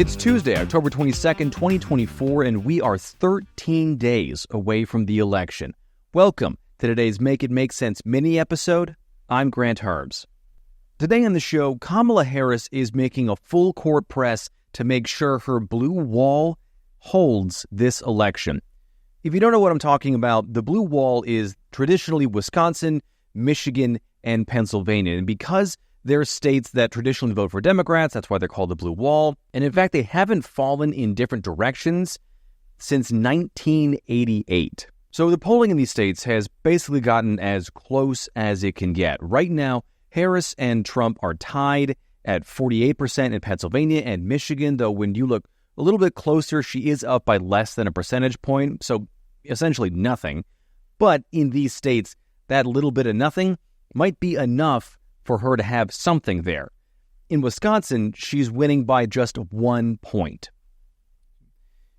It's Tuesday, October 22nd, 2024, and we are 13 days away from the election. Welcome to today's Make It Make Sense mini-episode. I'm Grant Harbs. Today on the show, Kamala Harris is making a full-court press to make sure her blue wall holds this election. If you don't know what I'm talking about, the blue wall is traditionally Wisconsin, Michigan, and Pennsylvania. And because they're states that traditionally vote for Democrats, that's why they're called the blue wall. And in fact, they haven't fallen in different directions since 1988. So the polling in these states has basically gotten as close as it can get. Right now, Harris and Trump are tied at 48% in Pennsylvania and Michigan, though when you look a little bit closer, she is up by less than a percentage point, so essentially nothing. But in these states, that little bit of nothing might be enough for her to have something there. In Wisconsin, she's winning by just 1 point.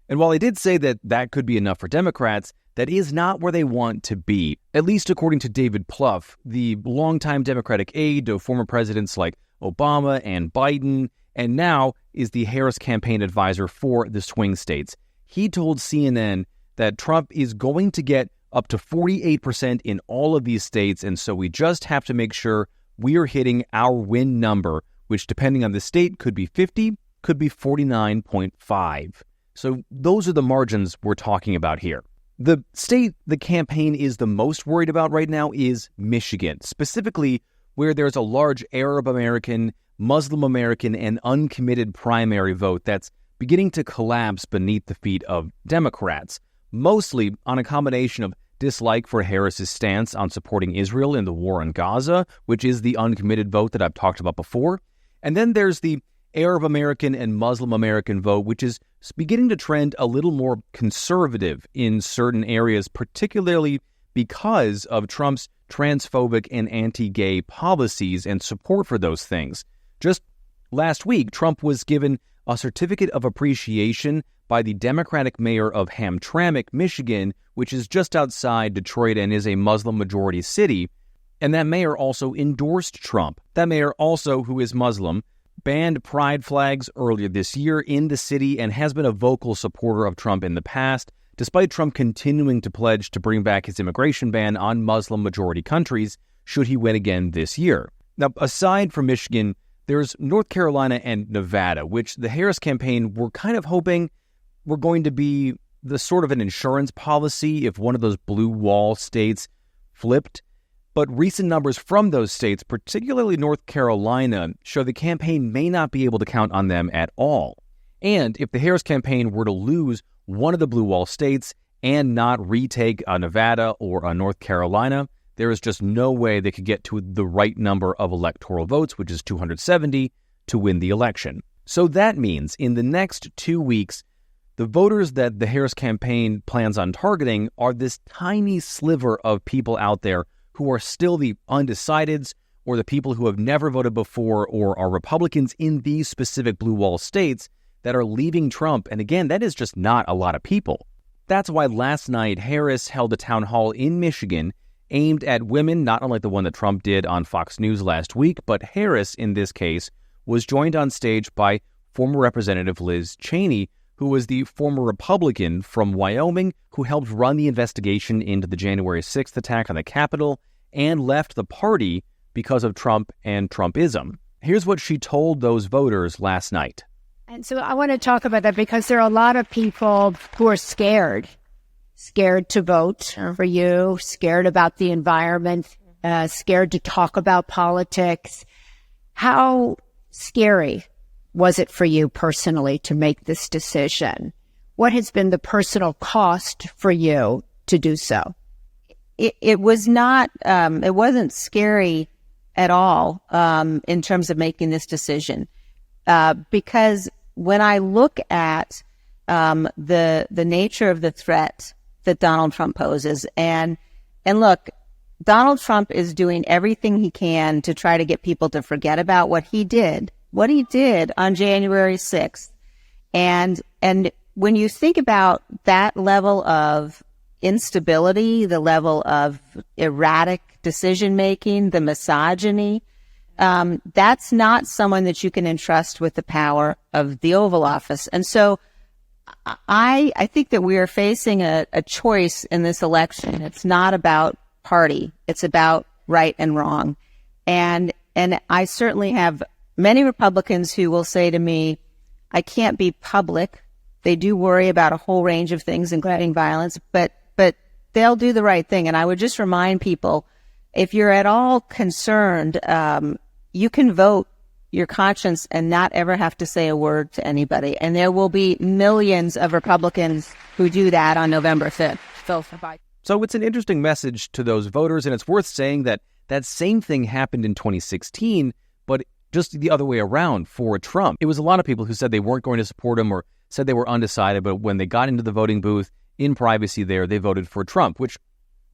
And while I did say that that could be enough for Democrats, that is not where they want to be, at least according to David Plouffe, the longtime Democratic aide to former presidents like Obama and Biden, and now is the Harris campaign advisor for the swing states. He told CNN that Trump is going to get up to 48% in all of these states, and so we just have to make sure we are hitting our win number, which depending on the state could be 50, could be 49.5. So those are the margins we're talking about here. The state the campaign is the most worried about right now is Michigan, specifically where there's a large Arab American, Muslim American, and uncommitted primary vote that's beginning to collapse beneath the feet of Democrats, mostly on a combination of dislike for Harris's stance on supporting Israel in the war in Gaza, which is the uncommitted vote that I've talked about before. And then there's the Arab American and Muslim American vote, which is beginning to trend a little more conservative in certain areas, particularly because of Trump's transphobic and anti-gay policies and support for those things. Just last week, Trump was given a certificate of appreciation by the Democratic mayor of Hamtramck, Michigan, which is just outside Detroit and is a Muslim-majority city. And that mayor also endorsed Trump. That mayor also, who is Muslim, banned pride flags earlier this year in the city and has been a vocal supporter of Trump in the past, despite Trump continuing to pledge to bring back his immigration ban on Muslim-majority countries should he win again this year. Now, aside from Michigan, there's North Carolina and Nevada, which the Harris campaign were kind of hoping were going to be the sort of an insurance policy if one of those blue wall states flipped. But recent numbers from those states, particularly North Carolina, show the campaign may not be able to count on them at all. And if the Harris campaign were to lose one of the blue wall states and not retake a Nevada or a North Carolina, there is just no way they could get to the right number of electoral votes, which is 270, to win the election. So that means in the next 2 weeks, the voters that the Harris campaign plans on targeting are this tiny sliver of people out there who are still the undecideds or the people who have never voted before or are Republicans in these specific blue wall states that are leaving Trump. And again, that is just not a lot of people. That's why last night Harris held a town hall in Michigan aimed at women, not unlike the one that Trump did on Fox News last week, but Harris, in this case, was joined on stage by former Representative Liz Cheney, who was the former Republican from Wyoming who helped run the investigation into the January 6th attack on the Capitol and left the party because of Trump and Trumpism. Here's what she told those voters last night. And so I want to talk about that because there are a lot of people who are scared to vote for you, scared about the environment, scared to talk about politics. How scary was it for you personally to make this decision? What has been the personal cost for you to do so? It was not, it wasn't scary at all in terms of making this decision. Because when I look at the nature of the threat that Donald Trump poses, and look, Donald Trump is doing everything he can to try to get people to forget about what he did on January 6th. And when you think about that level of instability, the level of erratic decision-making, the misogyny, that's not someone that you can entrust with the power of the Oval Office. And so I think that we are facing a choice in this election. It's not about party. It's about right and wrong. And I certainly have many Republicans who will say to me, I can't be public. They do worry about a whole range of things, including violence, but they'll do the right thing. And I would just remind people, if you're at all concerned, you can vote your conscience and not ever have to say a word to anybody. And there will be millions of Republicans who do that on November 5th. So it's an interesting message to those voters, and it's worth saying that that same thing happened in 2016, but just the other way around for Trump. It was a lot of people who said they weren't going to support him or said they were undecided, but when they got into the voting booth in privacy there, they voted for Trump, which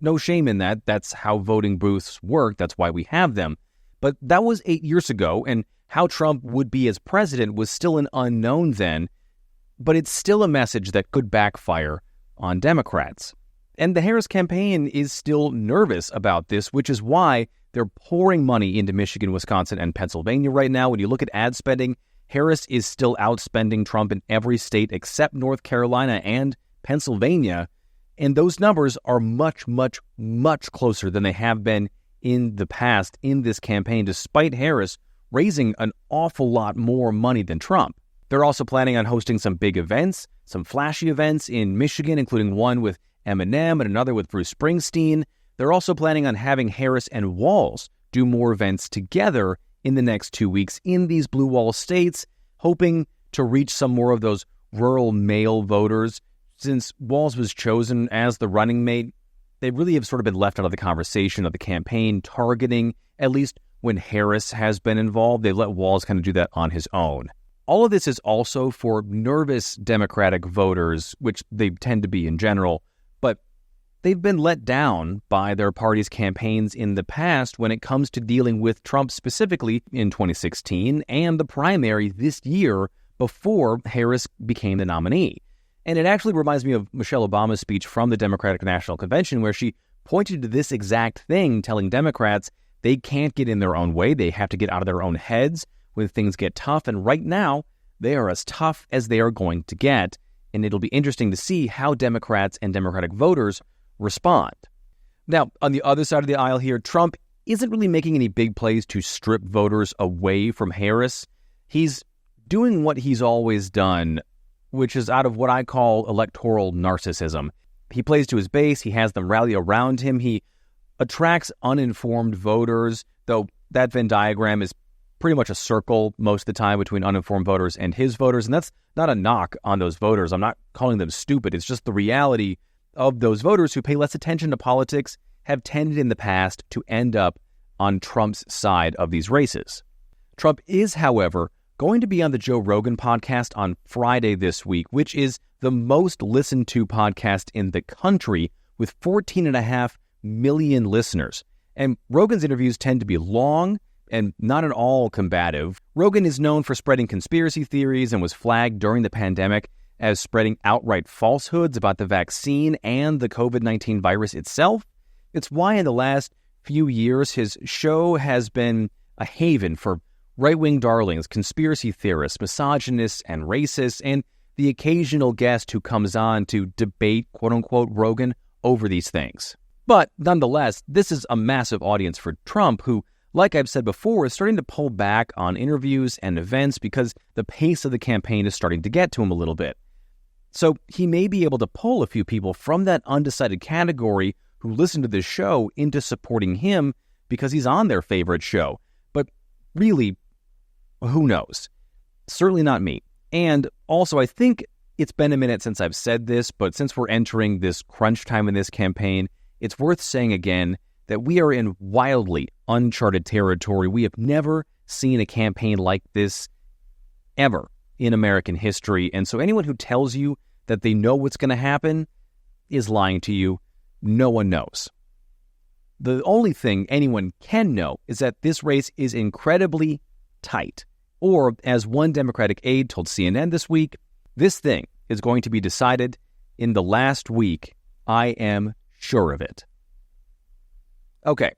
no shame in that. That's how voting booths work. That's why we have them. But that was 8 years ago, and how Trump would be as president was still an unknown then, but it's still a message that could backfire on Democrats. And the Harris campaign is still nervous about this, which is why they're pouring money into Michigan, Wisconsin, and Pennsylvania right now. When you look at ad spending, Harris is still outspending Trump in every state except North Carolina and Pennsylvania. And those numbers are much, much, much closer than they have been in the past in this campaign, despite Harris raising an awful lot more money than Trump. They're also planning on hosting some big events, some flashy events in Michigan, including one with Eminem and another with Bruce Springsteen. They're also planning on having Harris and Walz do more events together in the next 2 weeks in these blue wall states, hoping to reach some more of those rural male voters. Since Walz was chosen as the running mate, they really have sort of been left out of the conversation of the campaign targeting, at least when Harris has been involved. They let Walz kind of do that on his own. All of this is also for nervous Democratic voters, which they tend to be in general, but they've been let down by their party's campaigns in the past when it comes to dealing with Trump specifically in 2016 and the primary this year before Harris became the nominee. And it actually reminds me of Michelle Obama's speech from the Democratic National Convention, where she pointed to this exact thing, telling Democrats they can't get in their own way. They have to get out of their own heads when things get tough. And right now, they are as tough as they are going to get. And it'll be interesting to see how Democrats and Democratic voters respond. Now, on the other side of the aisle here, Trump isn't really making any big plays to strip voters away from Harris. He's doing what he's always done, which is out of what I call electoral narcissism. He plays to his base. He has them rally around him. He attracts uninformed voters, though that Venn diagram is pretty much a circle most of the time between uninformed voters and his voters. And that's not a knock on those voters. I'm not calling them stupid. It's just the reality of those voters who pay less attention to politics have tended in the past to end up on Trump's side of these races. Trump is, however, going to be on the Joe Rogan podcast on Friday this week, which is the most listened to podcast in the country with 14.5 million listeners. And Rogan's interviews tend to be long and not at all combative. Rogan is known for spreading conspiracy theories and was flagged during the pandemic as spreading outright falsehoods about the vaccine and the COVID-19 virus itself. It's why in the last few years his show has been a haven for right-wing darlings, conspiracy theorists, misogynists, and racists, and the occasional guest who comes on to debate, quote-unquote, Rogan over these things. But nonetheless, this is a massive audience for Trump, who, like I've said before, is starting to pull back on interviews and events because the pace of the campaign is starting to get to him a little bit. So he may be able to pull a few people from that undecided category who listen to this show into supporting him because he's on their favorite show. But really, who knows? Certainly not me. And also, I think it's been a minute since I've said this, but since we're entering this crunch time in this campaign, it's worth saying again that we are in wildly uncharted territory. We have never seen a campaign like this ever in American history. And so anyone who tells you that they know what's going to happen is lying to you. No one knows. The only thing anyone can know is that this race is incredibly tight. Or, as one Democratic aide told CNN this week, this thing is going to be decided in the last week. I am sure of it. Okay,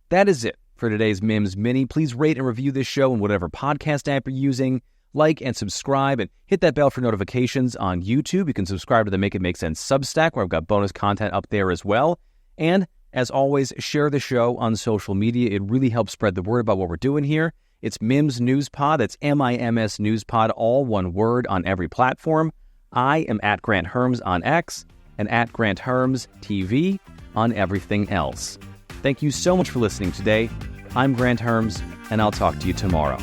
that is it for today's MIMS Mini. Please rate and review this show in whatever podcast app you're using. Like and subscribe, and hit that bell for notifications on YouTube. You can subscribe to the Make It Make Sense Substack, where I've got bonus content up there as well. And as always, share the show on social media. It really helps spread the word about what we're doing here. It's MIMS News Pod. That's MIMS News Pod, all one word on every platform. I am at Grant Herms on X and at Grant Herms TV on everything else. Thank you so much for listening today. I'm Grant Herms, and I'll talk to you tomorrow.